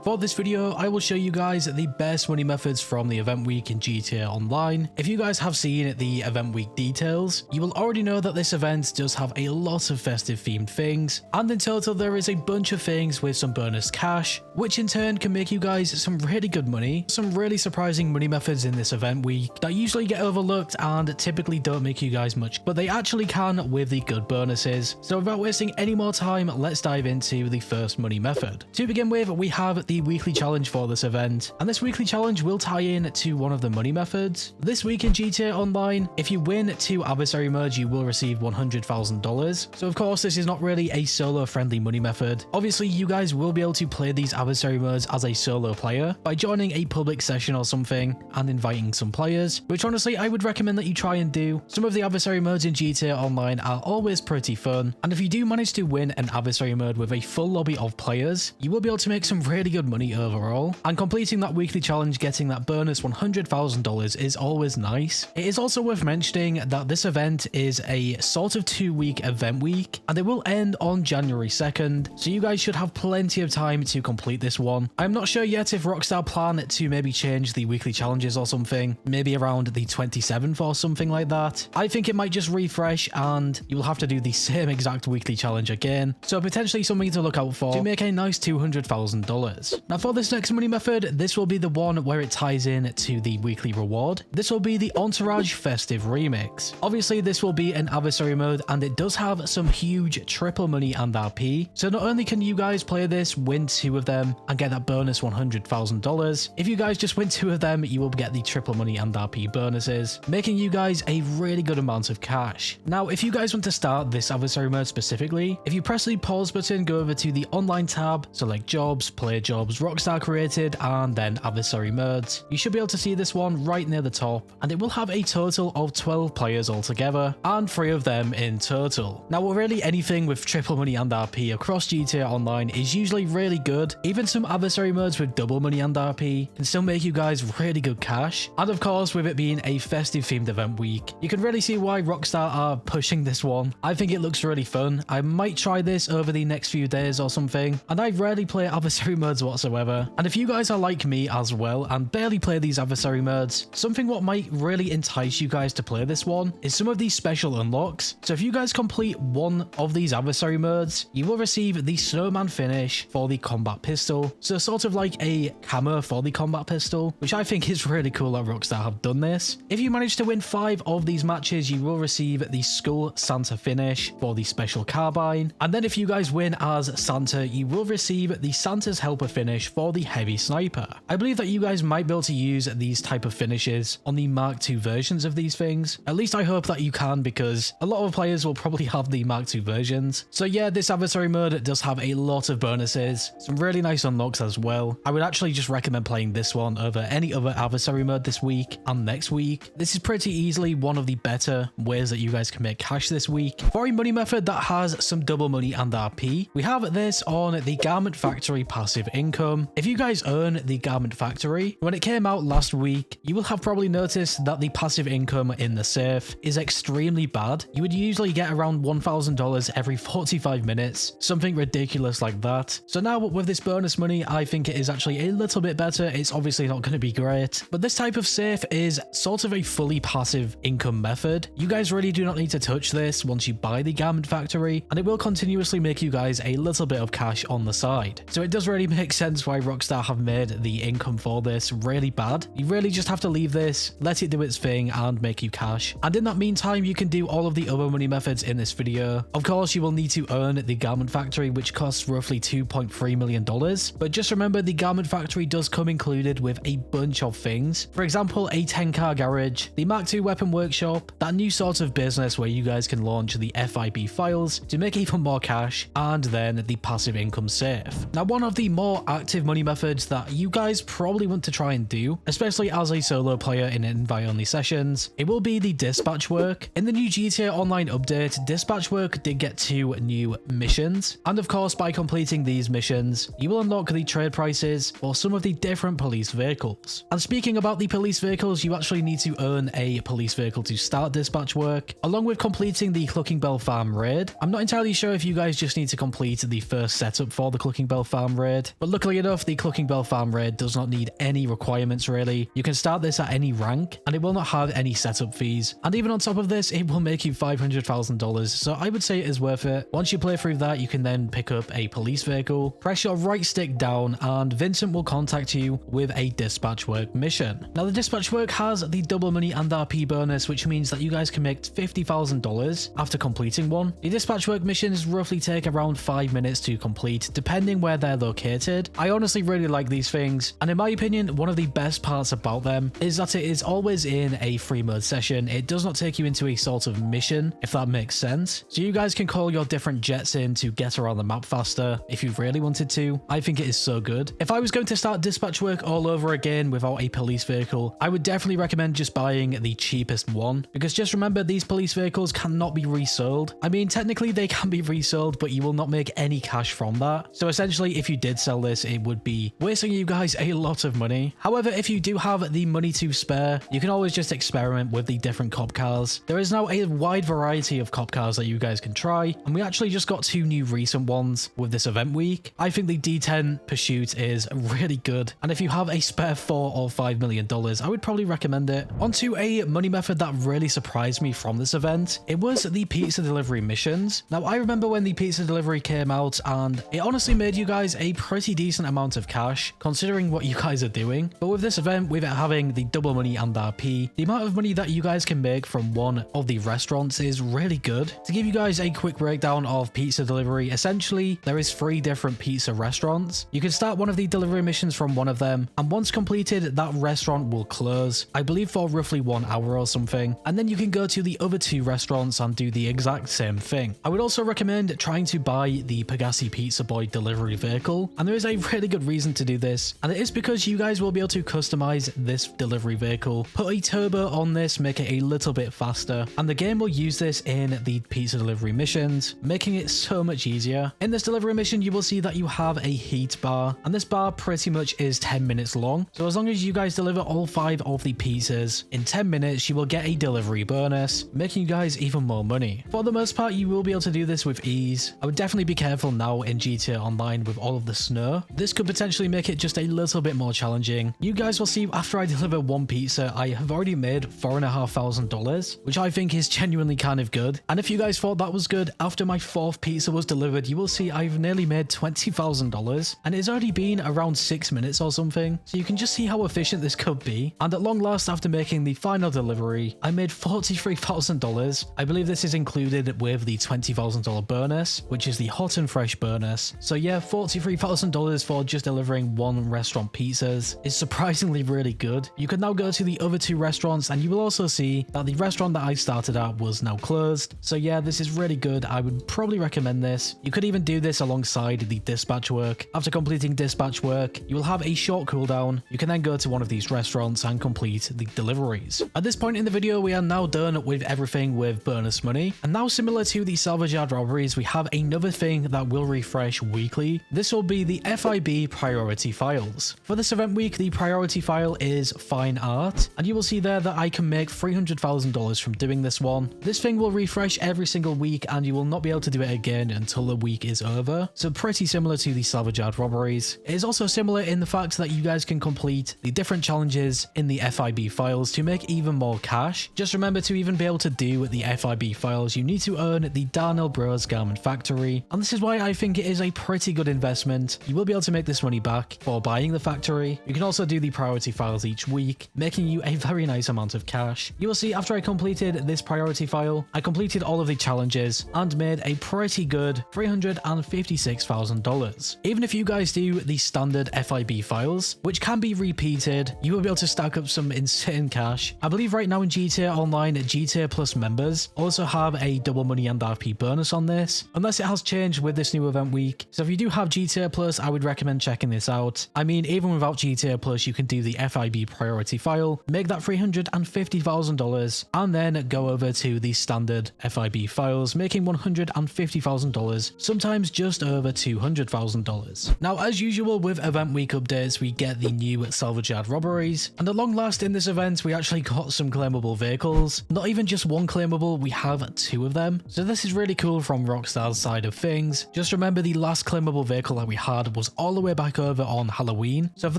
For this video, I will show you guys the best money methods from the event week in GTA Online. If you guys have seen the event week details, you will already know that this event does have a lot of festive themed things, and in total there is a bunch of things with some bonus cash, which in turn can make you guys some really good money. Some really surprising money methods in this event week that usually get overlooked and typically don't make you guys much, but they actually can with the good bonuses. So without wasting any more time, let's dive into the first money method. To begin with, we have the weekly challenge for this event, and this weekly challenge will tie in to one of the money methods. This week in GTA Online, if you win 2 adversary modes, you will receive $100,000. So of course, this is not really a solo friendly money method. Obviously, you guys will be able to play these adversary modes as a solo player by joining a public session or something and inviting some players, which honestly I would recommend that you try and do. Some of the adversary modes in GTA Online are always pretty fun, and if you do manage to win an adversary mode with a full lobby of players, you will be able to make some really good money overall, and completing that weekly challenge, getting that bonus $100,000 is always nice. It is also worth mentioning that this event is a sort of 2-week event week, and it will end on January 2nd, so you guys should have plenty of time to complete this one. I'm not sure yet if Rockstar plan to maybe change the weekly challenges or something, maybe around the 27th or something like that. I think it might just refresh and you will have to do the same exact weekly challenge again, so potentially something to look out for to make a nice $200,000. Now for this next money method, this will be the one where it ties in to the weekly reward. This will be the Entourage Festive Remix. Obviously this will be an adversary mode, and it does have some huge triple money and RP, so not only can you guys play this, win 2 of them and get that bonus $100,000, if you guys just win 2 of them, you will get the triple money and RP bonuses, making you guys a really good amount of cash. Now if you guys want to start this adversary mode specifically, if you press the pause button, go over to the online tab, select jobs, play jobs, Rockstar created, and then adversary modes, you should be able to see this one right near the top, and it will have a total of 12 players altogether, and 3 of them in total. Now really anything with triple money and RP across GTA Online is usually really good. Even some adversary modes with double money and RP can still make you guys really good cash, and of course with it being a festive themed event week, you can really see why Rockstar are pushing this one. I think it looks really fun. I might try this over the next few days or something, and I rarely play adversary modes whatsoever, and if you guys are like me as well and barely play these adversary modes, something what might really entice you guys to play this one is some of these special unlocks. So if you guys complete one of these adversary modes, you will receive the snowman finish for the combat pistol, so sort of like a camo for the combat pistol, which I think is really cool that Rockstar have done this. If you manage to win 5 of these matches, you will receive the Skull Santa finish for the special carbine, and then if you guys win as Santa, you will receive the Santa's helper finish for the heavy sniper. I believe that you guys might be able to use these type of finishes on the Mark II versions of these things. At least I hope that you can, because a lot of players will probably have the Mark II versions. So yeah, this adversary mode does have a lot of bonuses, some really nice unlocks as well. I would actually just recommend playing this one over any other adversary mode this week and next week. This is pretty easily one of the better ways that you guys can make cash this week. For a money method that has some double money and RP, we have this on the Garment Factory passive income. If you guys own the Garment Factory, when it came out last week, you will have probably noticed that the passive income in the safe is extremely bad. You would usually get around $1,000 every 45 minutes, something ridiculous like that. So now with this bonus money, I think it is actually a little bit better. It's obviously not going to be great, but this type of safe is sort of a fully passive income method. You guys really do not need to touch this once you buy the Garment Factory, and it will continuously make you guys a little bit of cash on the side. So it does really make sense why Rockstar have made the income for this really bad. You really just have to leave this, let it do its thing, and make you cash. And in that meantime, you can do all of the other money methods in this video. Of course, you will need to earn the Garment Factory, which costs roughly $2.3 million. But just remember, the Garment Factory does come included with a bunch of things. For example, a 10-car garage, the Mark II weapon workshop, that new sort of business where you guys can launch the FIB files to make even more cash, and then the passive income safe. Now, one of the more active money methods that you guys probably want to try and do, especially as a solo player in invite-only sessions, it will be the dispatch work. In the new GTA Online update, dispatch work did get 2 new missions, and of course by completing these missions, you will unlock the trade prices for some of the different police vehicles. And speaking about the police vehicles, you actually need to earn a police vehicle to start dispatch work, along with completing the Clucking Bell Farm raid. I'm not entirely sure if you guys just need to complete the first setup for the Clucking Bell Farm raid, but luckily enough, the Clucking Bell Farm raid does not need any requirements really. You can start this at any rank and it will not have any setup fees. And even on top of this, it will make you $500,000. So I would say it is worth it. Once you play through that, you can then pick up a police vehicle, press your right stick down, and Vincent will contact you with a dispatch work mission. Now the dispatch work has the double money and RP bonus, which means that you guys can make $50,000 after completing one. The dispatch work missions roughly take around 5 minutes to complete, depending where they're located. I honestly really like these things, and in my opinion, one of the best parts about them is that it is always in a free mode session. It does not take you into a sort of mission, if that makes sense. So you guys can call your different jets in to get around the map faster if you really wanted to. I think it is so good. If I was going to start dispatch work all over again without a police vehicle, I would definitely recommend just buying the cheapest one, because just remember, these police vehicles cannot be resold. I mean, technically they can be resold, but you will not make any cash from that. So essentially, if you did sell this, it would be wasting you guys a lot of money. However, if you do have the money to spare, you can always just experiment with the different cop cars. There is now a wide variety of cop cars that you guys can try, and we actually just got 2 new recent ones with this event week. I think the D10 Pursuit is really good, and if you have a spare $4 or $5 million, I would probably recommend it. Onto a money method that really surprised me from this event. It was the pizza delivery missions. Now, I remember when the pizza delivery came out, and it honestly made you guys a pretty decent amount of cash, considering what you guys are doing. But with this event, with it having the double money and RP, the amount of money that you guys can make from one of the restaurants is really good. To give you guys a quick breakdown of pizza delivery, essentially, there is 3 different pizza restaurants. You can start one of the delivery missions from one of them, and once completed, that restaurant will close, I believe for roughly 1 hour or something, and then you can go to the other 2 restaurants and do the exact same thing. I would also recommend trying to buy the Pegassi Pizza Boy delivery vehicle, and there is a really good reason to do this, and it is because you guys will be able to customize this delivery vehicle, put a turbo on this, make it a little bit faster, and the game will use this in the pizza delivery missions, making it so much easier. In this delivery mission, you will see that you have a heat bar, and this bar pretty much is 10 minutes long. So as long as you guys deliver all 5 of the pizzas in 10 minutes, you will get a delivery bonus, making you guys even more money. For the most part, you will be able to do this with ease. I would definitely be careful now in GTA Online with all of the snow. This could potentially make it just a little bit more challenging. You guys will see after I deliver 1 pizza, I have already made $4,500, which I think is genuinely kind of good. And if you guys thought that was good, after my 4th pizza was delivered, you will see I've nearly made $20,000, and it's already been around 6 minutes or something. So you can just see how efficient this could be. And at long last, after making the final delivery, I made $43,000. I believe this is included with the $20,000 bonus, which is the hot and fresh bonus. So yeah, $43,000 for just delivering 1 restaurant pizzas is surprisingly really good. You can now go to the other 2 restaurants, and you will also see that the restaurant that I started at was now closed. So yeah, this is really good. I would probably recommend this. You could even do this alongside the dispatch work. After completing dispatch work, you will have a short cooldown. You can then go to one of these restaurants and complete the deliveries. At this point in the video, we are now done with everything with bonus money. And now, similar to the Salvage Yard robberies, we have another thing that will refresh weekly. This will be the FIB Priority Files. For this event week, the priority file is fine art, and you will see there that I can make $300,000 from doing this one. This thing will refresh every single week, and you will not be able to do it again until the week is over. So pretty similar to the Salvage Yard robberies. It is also similar in the fact that you guys can complete the different challenges in the FIB files to make even more cash. Just remember, to even be able to do the FIB files, you need to earn the Darnell Bros Garment Factory, and this is why I think it is a pretty good investment. You will be able to make this money back for buying the factory. You can also do the priority files each week, making you a very nice amount of cash. You will see after I completed this priority file, I completed all of the challenges and made a pretty good $356,000. Even if you guys do the standard FIB files, which can be repeated, you will be able to stack up some insane cash. I believe right now in GTA Online, GTA Plus members also have a double money and RP bonus on this, unless it has changed with this new event week. So if you do have GTA Plus, I would recommend checking this out. I mean, even without GTA Plus, you can do the FIB priority file, make that $350,000, and then go over to the standard FIB files, making $150,000, sometimes just over $200,000. Now, as usual with event week updates, we get the new Salvage Yard robberies, and at long last in this event, we actually got some claimable vehicles. Not even just one claimable, we have 2 of them. So this is really cool from Rockstar's side of things. Just remember, the last claimable vehicle that we had was goes all the way back over on Halloween. So for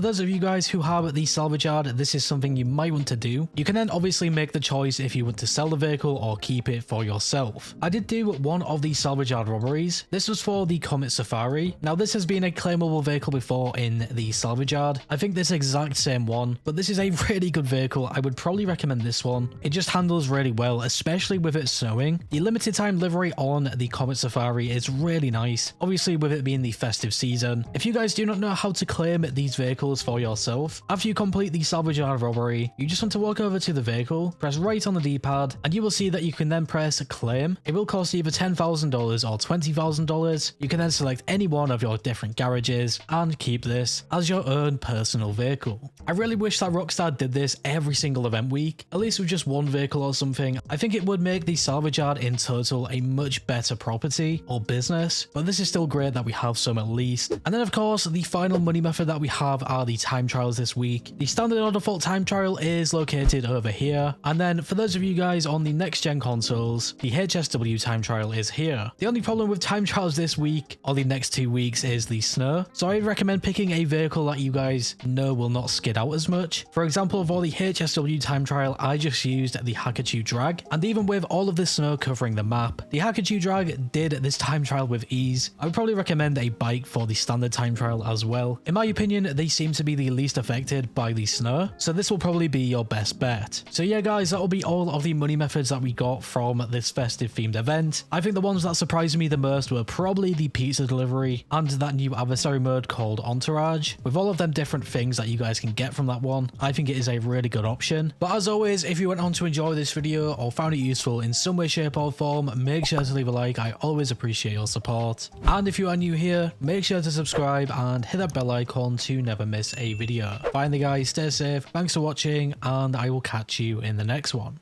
those of you guys who have the salvage yard, this is something you might want to do. You can then obviously make the choice if you want to sell the vehicle or keep it for yourself. I did do one of the salvage yard robberies. This was for the Comet Safari. Now this has been a claimable vehicle before in the salvage yard. I think this exact same one, but this is a really good vehicle. I would probably recommend this one. It just handles really well, especially with it snowing. The limited time livery on the Comet Safari is really nice, obviously with it being the festive season. If you guys do not know how to claim these vehicles for yourself, after you complete the salvage yard robbery, you just want to walk over to the vehicle, press right on the D-pad, and you will see that you can then press claim. It will cost either $10,000 or $20,000. You can then select any one of your different garages and keep this as your own personal vehicle. I really wish that Rockstar did this every single event week, at least with just one vehicle or something. I think it would make the salvage yard in total a much better property or business, but this is still great that we have some at least. And then of course, the final money method that we have are the time trials this week. The standard or default time trial is located over here, and then for those of you guys on the next gen consoles, the HSW time trial is here. The only problem with time trials this week or the next 2 weeks is the snow, so I'd recommend picking a vehicle that you guys know will not skid out as much. For example, for the HSW time trial, I just used the Hakachu drag, and even with all of the snow covering the map, the Hakachu drag did this time trial with ease. I would probably recommend a bike for the standard time trial as well. In my opinion, they seem to be the least affected by the snow, so this will probably be your best bet. So yeah guys, that will be all of the money methods that we got from this festive themed event. I think the ones that surprised me the most were probably the pizza delivery and that new adversary mode called Entourage. With all of them different things that you guys can get from that one, I think it is a really good option. But as always, if you went on to enjoy this video or found it useful in some way, shape or form, make sure to leave a like. I always appreciate your support. And if you are new here, make sure to subscribe and hit that bell icon to never miss a video. Finally guys, stay safe, thanks for watching, and I will catch you in the next one.